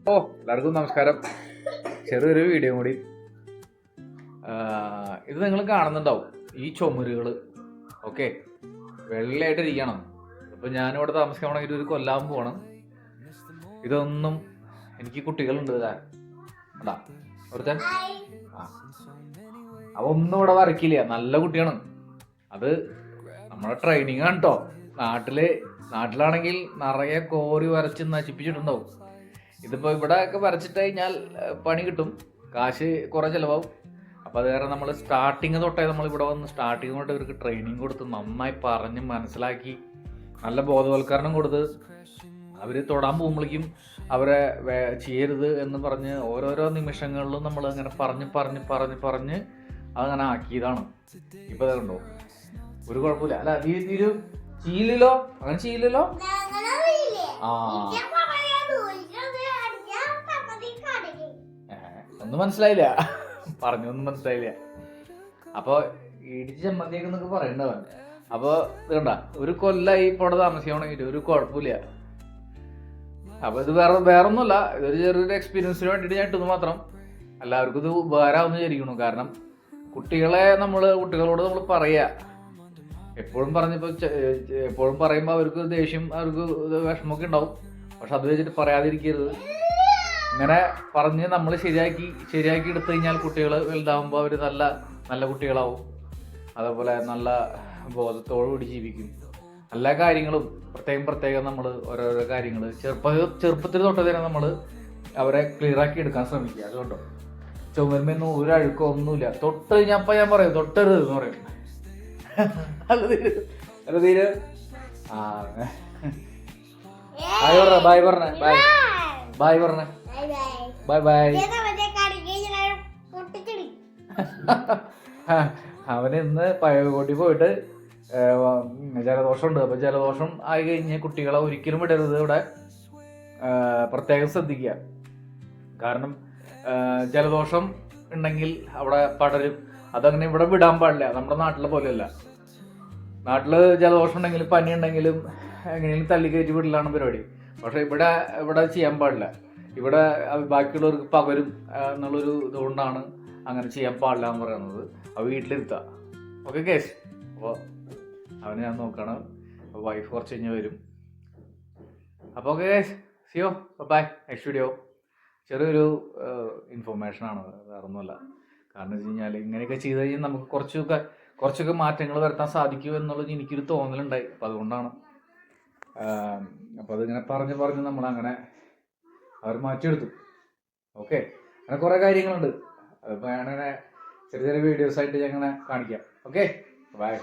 എല്ലാവർക്കും നമസ്കാരം. ചെറിയൊരു വീഡിയോ കൂടി. ഇത് നിങ്ങൾ കാണുന്നുണ്ടാവും, ഈ ചുമരുകൾ ഓക്കെ വെള്ളയായിട്ടിരിക്കണം. ഇപ്പം ഞാനിവിടെ താമസിക്കണമെങ്കിൽ ഒരു കൊല്ലാൻ പോകണം. ഇതൊന്നും എനിക്ക് കുട്ടികളുണ്ട് അതാ ഒരുത്തൻ അതൊന്നും ഇവിടെ വരയ്ക്കില്ല. നല്ല കുട്ടിയാണ്. അത് നമ്മുടെ ട്രെയിനിങ് ആണ് കേട്ടോ. നാട്ടിലാണെങ്കിൽ നിറയെ കോരി വരച്ച് നശിപ്പിച്ചിട്ടുണ്ടാവും. ഇതിപ്പോ ഇവിടെ ഒക്കെ വരച്ചിട്ട് കഴിഞ്ഞാൽ പണി കിട്ടും, കാശ് കുറെ ചിലവാകും. അപ്പൊ അത് കാരണം നമ്മൾ സ്റ്റാർട്ടിങ് തൊട്ടേ നമ്മൾ ഇവിടെ വന്ന് സ്റ്റാർട്ടിങ് തൊട്ട് ഇവർക്ക് ട്രെയിനിങ് കൊടുത്ത് നന്നായി പറഞ്ഞ് മനസ്സിലാക്കി നല്ല ബോധവൽക്കരണം കൊടുത്ത് അവര് തൊടാൻ പോകുമ്പോഴേക്കും അവരെ ചെയ്യരുത് എന്ന് പറഞ്ഞ് ഓരോരോ നിമിഷങ്ങളിലും നമ്മൾ അങ്ങനെ പറഞ്ഞ് അതങ്ങനെ ആക്കിയതാണ്. ഇപ്പൊ കണ്ടോ, ഒരു കുഴപ്പമില്ല. അല്ല നീരു ചെയ്യില്ലല്ലോ, അങ്ങനെ ചെയ്യില്ലല്ലോ. ഒന്നും മനസ്സിലായില്ല, പറഞ്ഞൊന്നും മനസ്സിലായില്ല. അപ്പൊ ഇടിച്ച് ചമ്മന്തിയൊക്കെ എന്നൊക്കെ പറയണ്ടവൻ. അപ്പൊ ഇത് കണ്ട, ഒരു കൊല്ലായി ഇപ്പോൾ അവിടെ താമസിക്കണമെങ്കിൽ ഒരു കുഴപ്പമില്ല. അപ്പൊ ഇത് വേറൊന്നുമല്ല, ഇതൊരു ചെറിയൊരു എക്സ്പീരിയൻസിന് വേണ്ടിയിട്ട് ഞാൻ ഇട്ടത് മാത്രം. എല്ലാവർക്കും ഇത് ഉപകാരമാവുന്ന വിചാരിക്കണം. കാരണം കുട്ടികളോട് നമ്മൾ പറയാ, എപ്പോഴും പറയുമ്പോൾ അവർക്ക് ദേഷ്യം, അവർക്ക് വിഷമമൊക്കെ ഉണ്ടാവും. പക്ഷെ അത് വെച്ചിട്ട് പറയാതിരിക്കരുത്. ഇങ്ങനെ പറഞ്ഞ് നമ്മൾ ശരിയാക്കി എടുത്തു കഴിഞ്ഞാൽ കുട്ടികൾ വലുതാവുമ്പോൾ അവർ നല്ല കുട്ടികളാവും. അതേപോലെ നല്ല ബോധത്തോടുകൂടി ജീവിക്കും. എല്ലാ കാര്യങ്ങളും പ്രത്യേകം നമ്മൾ ഓരോരോ കാര്യങ്ങൾ ചെറുപ്പത്തിൽ തൊട്ട് തന്നെ നമ്മൾ അവരെ ക്ലിയറാക്കി എടുക്കാൻ ശ്രമിക്കുക. അതുകൊണ്ടോ ചുമരുമെന്നും ഒരു അഴുക്കോ ഒന്നുമില്ല. തൊട്ട് കഴിഞ്ഞപ്പോൾ ഞാൻ പറയും തൊട്ടരുത് എന്ന് പറയും. അല്ല തീര് ബായ് പറഞ്ഞേ ബൈ. അവന് ഇന്ന് പഴയകോട്ടി പോയിട്ട് ജലദോഷമുണ്ട്. അപ്പൊ ജലദോഷം ആയി കഴിഞ്ഞ് കുട്ടികളെ ഒരിക്കലും വിടരുത്. ഇവിടെ പ്രത്യേകം ശ്രദ്ധിക്കുക. കാരണം ജലദോഷം ഉണ്ടെങ്കിൽ അവിടെ പടരും. അതങ്ങനെ ഇവിടെ വിടാൻ പാടില്ല. നമ്മുടെ നാട്ടിലെ പോലെയല്ല. നാട്ടില് ജലദോഷം ഉണ്ടെങ്കിലും പനി ഉണ്ടെങ്കിലും എങ്ങനെയും തള്ളിക്കയറ്റി വിടലാണ് പരിപാടി. പക്ഷെ ഇവിടെ ചെയ്യാൻ പാടില്ല. ഇവിടെ ബാക്കിയുള്ളവർക്ക് പകരും എന്നുള്ളൊരു ഇതുകൊണ്ടാണ് അങ്ങനെ ചെയ്യാൻ പാടില്ല എന്ന് പറയുന്നത്. അപ്പോൾ വീട്ടിലിരുത്താം. Okay case. അപ്പോൾ അവനെ ഞാൻ നോക്കണം. അപ്പോൾ വൈഫ് കുറച്ച് കഴിഞ്ഞ് വരും. അപ്പോൾ ഓക്കെ കേസ്, സിയോ ബൈ. Next video. ചെറിയൊരു ഇൻഫർമേഷനാണ്, വേറെ ഒന്നുമല്ല. കാരണം വെച്ച് കഴിഞ്ഞാൽ ഇങ്ങനെയൊക്കെ ചെയ്ത് കഴിഞ്ഞാൽ നമുക്ക് കുറച്ചൊക്കെ മാറ്റങ്ങൾ വരുത്താൻ സാധിക്കും എന്നുള്ളത് എനിക്കൊരു തോന്നലുണ്ടായി. അപ്പം അതുകൊണ്ടാണ്. അപ്പോൾ അതിങ്ങനെ പറഞ്ഞ് നമ്മളങ്ങനെ അവർ മാറ്റിയെടുത്തു. ഓക്കെ, അങ്ങനെ കുറേ കാര്യങ്ങളുണ്ട്. അതിപ്പോൾ ഞാനങ്ങനെ ചെറിയ വീഡിയോസായിട്ട് ഞാൻ അങ്ങനെ കാണിക്കാം. Okay bye.